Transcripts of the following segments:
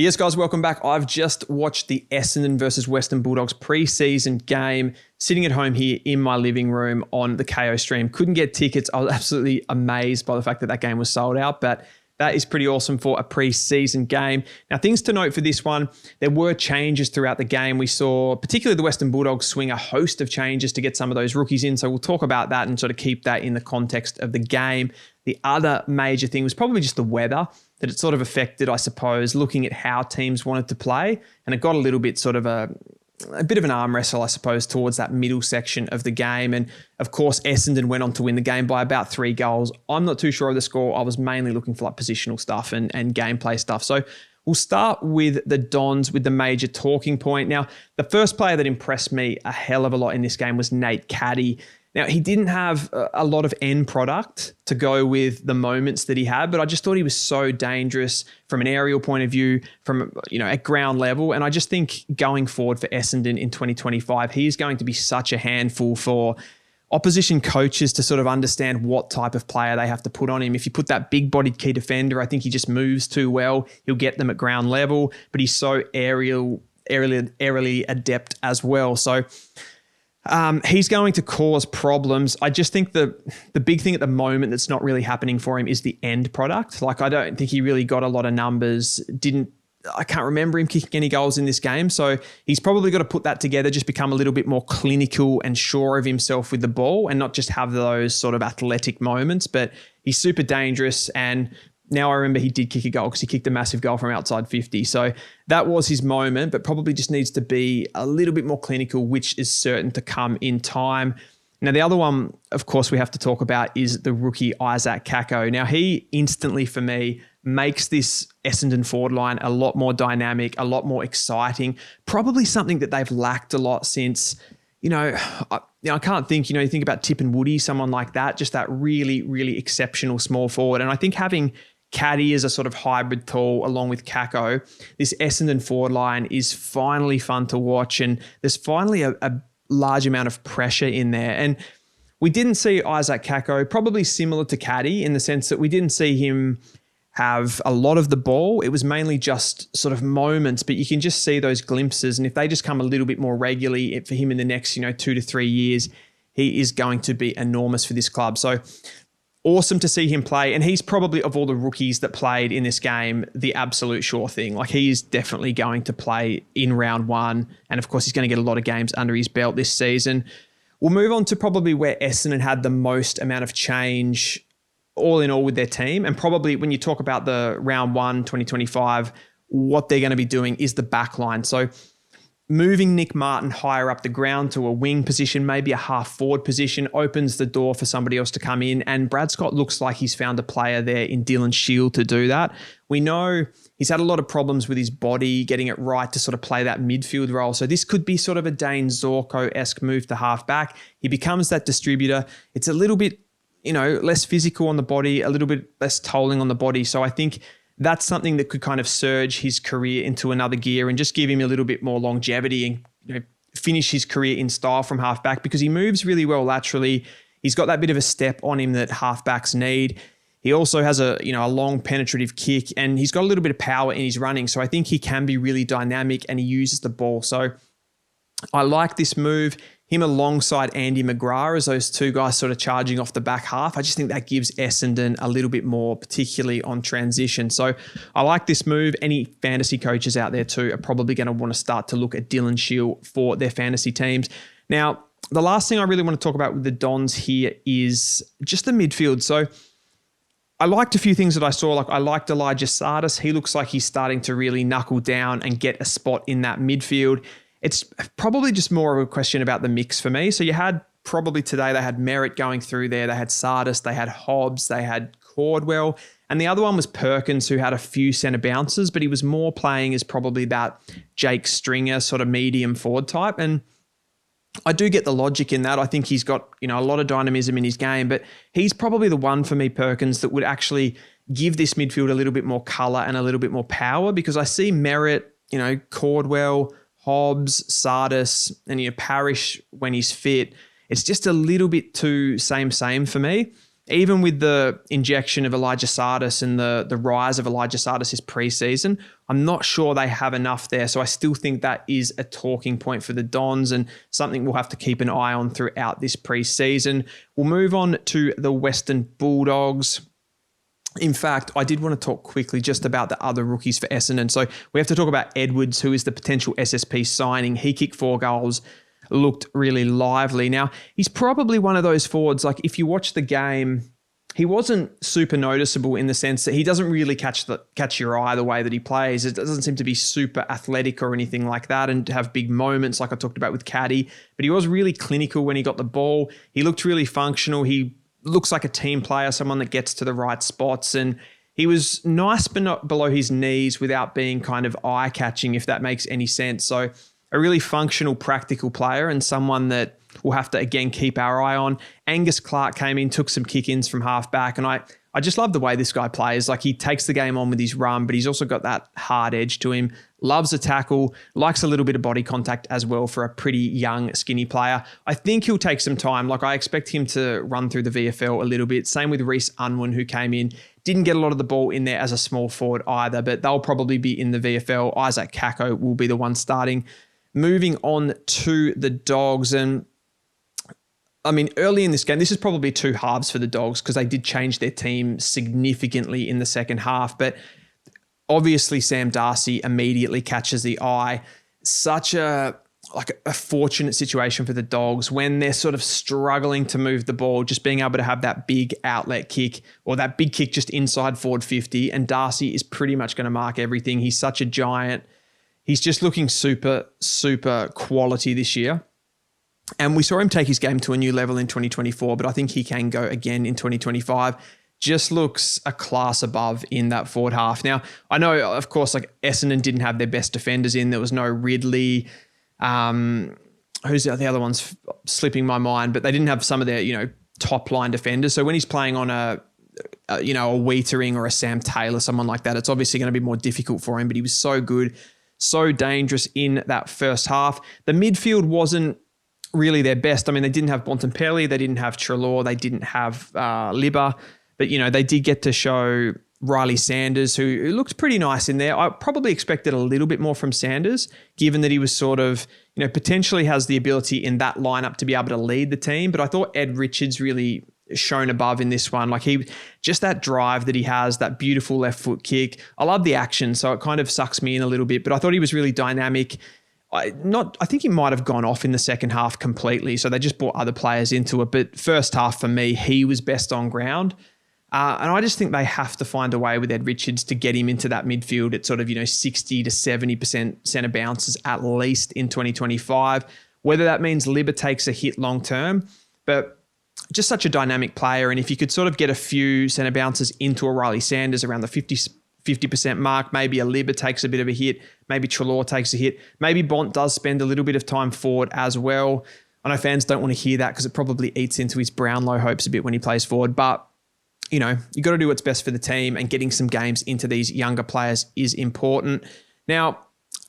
Yes, guys, welcome back. I've just watched the Essendon versus Western Bulldogs pre-season game, sitting at home here in my living room on the KO stream. Couldn't get tickets. I was absolutely amazed by the fact that that game was sold out, but that is pretty awesome for a pre-season game. Now, things to note for this one, there were changes throughout the game. We saw particularly the Western Bulldogs swing a host of changes to get some of those rookies in, so we'll talk about that and sort of keep that in the context of the game. The other major thing was probably just the weather, that it sort of affected, I suppose, looking at how teams wanted to play. And it got a little bit sort of a bit of an arm wrestle, I suppose, towards that middle section of the game. And of course, Essendon went on to win the game by about 3 goals. I'm not too sure of the score. I was mainly looking for like positional stuff and gameplay stuff. So we'll start with the Dons with the major talking point. Now, the first player that impressed me a hell of a lot in this game was Nate Caddy. Now, he didn't have a lot of end product to go with the moments that he had, but I just thought he was so dangerous from an aerial point of view, from, at ground level. And I just think going forward for Essendon in 2025, he is going to be such a handful for opposition coaches to sort of understand what type of player they have to put on him. If you put that big-bodied key defender, I think he just moves too well. He'll get them at ground level, but he's so aerially adept as well. So he's going to cause problems. I just think the big thing at the moment that's not really happening for him is the end product. Like, I don't think he really got a lot of numbers. I can't remember him kicking any goals in this game. So he's probably got to put that together, just become a little bit more clinical and sure of himself with the ball and not just have those sort of athletic moments. But he's super dangerous. And now I remember he did kick a goal because he kicked a massive goal from outside 50. So that was his moment, but probably just needs to be a little bit more clinical, which is certain to come in time. Now, the other one, of course, we have to talk about is the rookie Isaac Kako. Now, he instantly, for me, makes this Essendon forward line a lot more dynamic, a lot more exciting, probably something that they've lacked a lot since, I can't think, you think about Tip and Woody, someone like that, just that really, really exceptional small forward. And I think having Caddy as a sort of hybrid tall along with Kako, this Essendon forward line is finally fun to watch, and there's finally a large amount of pressure in there. And we didn't see Isaac Kako, probably similar to Caddy in the sense that we didn't see him have a lot of the ball. It was mainly just sort of moments, but you can just see those glimpses. And if they just come a little bit more regularly for him in the next, 2 to 3 years, he is going to be enormous for this club. So awesome to see him play. And he's probably, of all the rookies that played in this game, the absolute sure thing. Like, he is definitely going to play in round 1. And of course, he's going to get a lot of games under his belt this season. We'll move on to probably where Essendon had the most amount of change all in all with their team. And probably when you talk about the round 1, 2025, what they're going to be doing is the back line. So moving Nick Martin higher up the ground to a wing position, maybe a half forward position, opens the door for somebody else to come in. And Brad Scott looks like he's found a player there in Dylan Shield to do that. We know he's had a lot of problems with his body, getting it right to sort of play that midfield role. So this could be sort of a Dane Zorko-esque move to half back. He becomes that distributor. It's a little bit, less physical on the body, a little bit less tolling on the body. So I think that's something that could kind of surge his career into another gear and just give him a little bit more longevity and finish his career in style from halfback, because he moves really well laterally. He's got that bit of a step on him that halfbacks need. He also has a long penetrative kick, and he's got a little bit of power in his running. So I think he can be really dynamic, and he uses the ball. So I like this move. Him alongside Andy McGrath as those two guys sort of charging off the back half. I just think that gives Essendon a little bit more, particularly on transition. So I like this move. Any fantasy coaches out there too are probably going to want to start to look at Dylan Shield for their fantasy teams. Now, the last thing I really want to talk about with the Dons here is just the midfield. So I liked a few things that I saw. Like, I liked Elijah Sardis. He looks like he's starting to really knuckle down and get a spot in that midfield. It's probably just more of a question about the mix for me. So you had probably today, they had Merritt going through there. They had Sardis, they had Hobbs, they had Cordwell. And the other one was Perkins, who had a few centre bounces, but he was more playing as probably that Jake Stringer sort of medium forward type. And I do get the logic in that. I think he's got, a lot of dynamism in his game, but he's probably the one for me, Perkins, that would actually give this midfield a little bit more colour and a little bit more power, because I see Merritt, Cordwell, Hobbs, Sardis, and Parrish when he's fit. It's just a little bit too same for me. Even with the injection of Elijah Sardis and the rise of Elijah Sardis this preseason, I'm not sure they have enough there. So I still think that is a talking point for the Dons and something we'll have to keep an eye on throughout this preseason. We'll move on to the Western Bulldogs. In fact, I did want to talk quickly just about the other rookies for Essendon. So we have to talk about Edwards, who is the potential SSP signing. He kicked 4 goals, looked really lively. Now, he's probably one of those forwards, like if you watch the game, he wasn't super noticeable in the sense that he doesn't really catch your eye the way that he plays. It doesn't seem to be super athletic or anything like that and to have big moments like I talked about with Caddy. But he was really clinical when he got the ball. He looked really functional. He looks like a team player, someone that gets to the right spots. And he was nice but not below his knees without being kind of eye-catching, if that makes any sense. So a really functional, practical player and someone that we'll have to, again, keep our eye on. Angus Clark came in, took some kick-ins from half-back, and I just love the way this guy plays. Like, he takes the game on with his run, but he's also got that hard edge to him. Loves a tackle, likes a little bit of body contact as well for a pretty young, skinny player. I think he'll take some time. Like, I expect him to run through the VFL a little bit. Same with Reece Unwin, who came in. Didn't get a lot of the ball in there as a small forward either, but they'll probably be in the VFL. Isaac Kako will be the one starting. Moving on to the Dogs, and I mean, early in this game, this is probably 2 halves for the Dogs because they did change their team significantly in the second half. But obviously, Sam Darcy immediately catches the eye. Such a fortunate situation for the Dogs when they're sort of struggling to move the ball, just being able to have that big outlet kick or that big kick just inside forward 50. And Darcy is pretty much going to mark everything. He's such a giant. He's just looking super, super quality this year. And we saw him take his game to a new level in 2024, but I think he can go again in 2025. Just looks a class above in that forward half. Now, I know, of course, like Essendon didn't have their best defenders in. There was no Ridley. Who's the other one's slipping my mind, but they didn't have some of their, top line defenders. So when he's playing on a Wiedering or a Sam Taylor, someone like that, it's obviously going to be more difficult for him, but he was so good, so dangerous in that first half. The midfield wasn't really their best. I mean, they didn't have Bontempelli, they didn't have Treloar, they didn't have Libba, but they did get to show Riley Sanders, who looked pretty nice in there. I probably expected a little bit more from Sanders, given that he was sort of, potentially has the ability in that lineup to be able to lead the team. But I thought Ed Richards really shone above in this one. Like, he just that drive that he has, that beautiful left foot kick. I love the action, so it kind of sucks me in a little bit, but I thought he was really dynamic. I think he might have gone off in the second half completely, so they just brought other players into it. But first half for me, he was best on ground. And I just think they have to find a way with Ed Richards to get him into that midfield at sort of, 60 to 70% centre bounces at least in 2025. Whether that means Libba takes a hit long term, but just such a dynamic player. And if you could sort of get a few centre bounces into a Riley Sanders around the 50% mark, maybe a Libba takes a bit of a hit, maybe Treloar takes a hit, maybe Bont does spend a little bit of time forward as well. I know fans don't want to hear that because it probably eats into his Brownlow hopes a bit when he plays forward, but you got to do what's best for the team, and getting some games into these younger players is important. Now,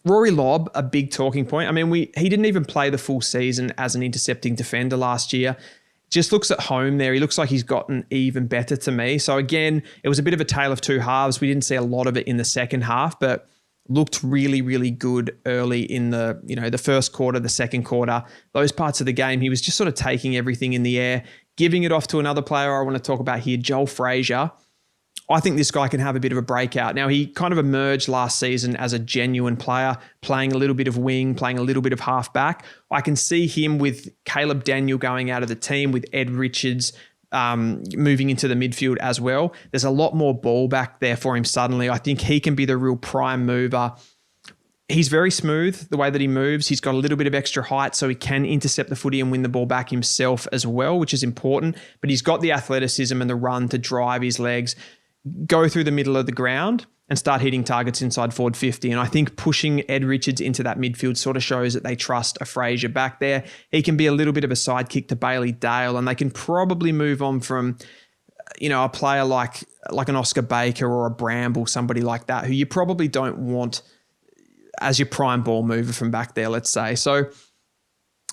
Rory Lobb, a big talking point. I mean, he didn't even play the full season as an intercepting defender last year. Just looks at home there. He looks like he's gotten even better to me. So again, it was a bit of a tale of 2 halves. We didn't see a lot of it in the second half, but looked really, really good early in the first quarter, the second quarter. Those parts of the game, he was just sort of taking everything in the air, giving it off to another player I want to talk about here, Joel Frazier. I think this guy can have a bit of a breakout. Now, he kind of emerged last season as a genuine player, playing a little bit of wing, playing a little bit of halfback. I can see him with Caleb Daniel going out of the team, with Ed Richards moving into the midfield as well. There's a lot more ball back there for him suddenly. I think he can be the real prime mover. He's very smooth, the way that he moves. He's got a little bit of extra height, so he can intercept the footy and win the ball back himself as well, which is important. But he's got the athleticism and the run to drive his legs, go through the middle of the ground and start hitting targets inside forward 50. And I think pushing Ed Richards into that midfield sort of shows that they trust a Frazier back there. He can be a little bit of a sidekick to Bailey Dale, and they can probably move on from, a player like an Oscar Baker or a Bramble, somebody like that, who you probably don't want as your prime ball mover from back there, let's say. So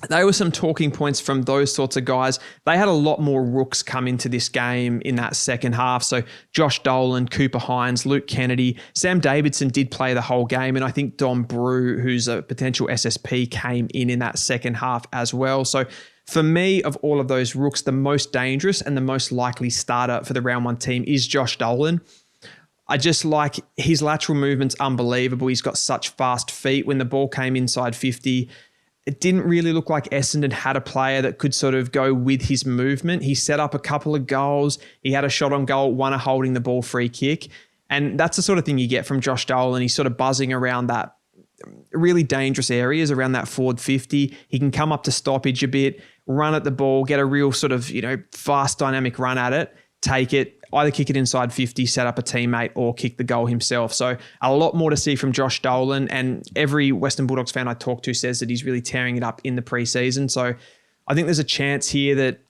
They were some talking points from those sorts of guys. They had a lot more rooks come into this game in that second half. So Josh Dolan, Cooper Hines, Luke Kennedy, Sam Davidson did play the whole game. And I think Dom Brew, who's a potential SSP, came in that second half as well. So for me, of all of those rooks, the most dangerous and the most likely starter for the round one team is Josh Dolan. I just like his lateral movement's unbelievable. He's got such fast feet. When the ball came inside 50, it didn't really look like Essendon had a player that could sort of go with his movement. He set up a couple of goals. He had a shot on goal, one a holding the ball free kick. And that's the sort of thing you get from Josh Dolan. He's sort of buzzing around that really dangerous areas, around that forward 50. He can come up to stoppage a bit, run at the ball, get a real sort of, fast dynamic run at it, take it, either kick it inside 50, set up a teammate, or kick the goal himself. So a lot more to see from Josh Dolan, and every Western Bulldogs fan I talk to says that he's really tearing it up in the preseason. So I think there's a chance here that,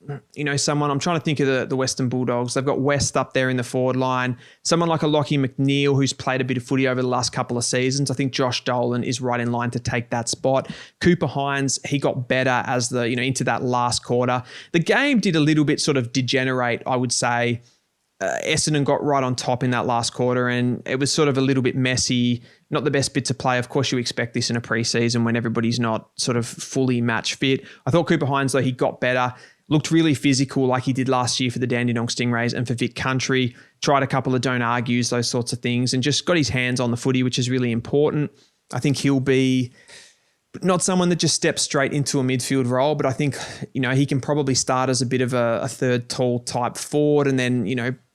someone, I'm trying to think of the Western Bulldogs. They've got West up there in the forward line. Someone like a Lachie McNeil, who's played a bit of footy over the last couple of seasons. I think Josh Dolan is right in line to take that spot. Cooper Hines, he got better as into that last quarter. The game did a little bit sort of degenerate, I would say. Essendon got right on top in that last quarter, and it was sort of a little bit messy. Not the best bit to play. Of course, you expect this in a preseason when everybody's not sort of fully match fit. I thought Cooper Hines, though, he got better. Looked really physical like he did last year for the Dandenong Stingrays and for Vic Country. Tried a couple of don't argues, those sorts of things, and just got his hands on the footy, which is really important. I think he'll be not someone that just steps straight into a midfield role, but I think, he can probably start as a bit of a third tall type forward and then,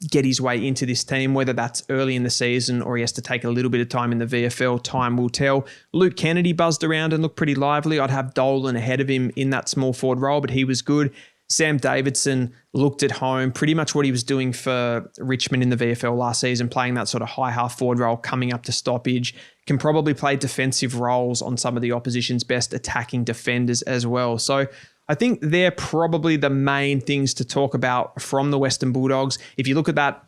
get his way into this team, whether that's early in the season or he has to take a little bit of time in the VFL. Time will tell. Luke Kennedy buzzed around and looked pretty lively. I'd have Dolan ahead of him in that small forward role, but he was good. Sam Davidson looked at home, pretty much what he was doing for Richmond in the VFL last season, playing that sort of high half forward role, coming up to stoppage, can probably play defensive roles on some of the opposition's best attacking defenders as well. So I think they're probably the main things to talk about from the Western Bulldogs. If you look at that,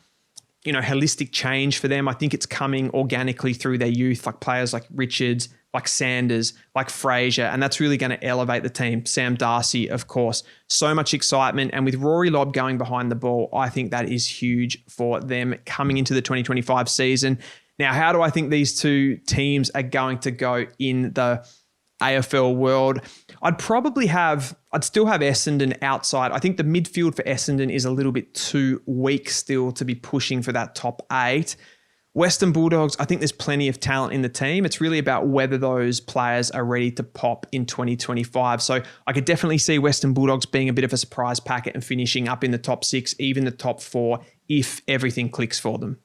holistic change for them, I think it's coming organically through their youth, like players like Richards, like Sanders, like Fraser, and that's really going to elevate the team. Sam Darcy, of course. So much excitement, and with Rory Lobb going behind the ball, I think that is huge for them coming into the 2025 season. Now, how do I think these two teams are going to go in the AFL world? I'd still have Essendon outside. I think the midfield for Essendon is a little bit too weak still to be pushing for that top 8. Western Bulldogs, I think there's plenty of talent in the team. It's really about whether those players are ready to pop in 2025. So I could definitely see Western Bulldogs being a bit of a surprise packet and finishing up in the top 6, even the top 4, if everything clicks for them.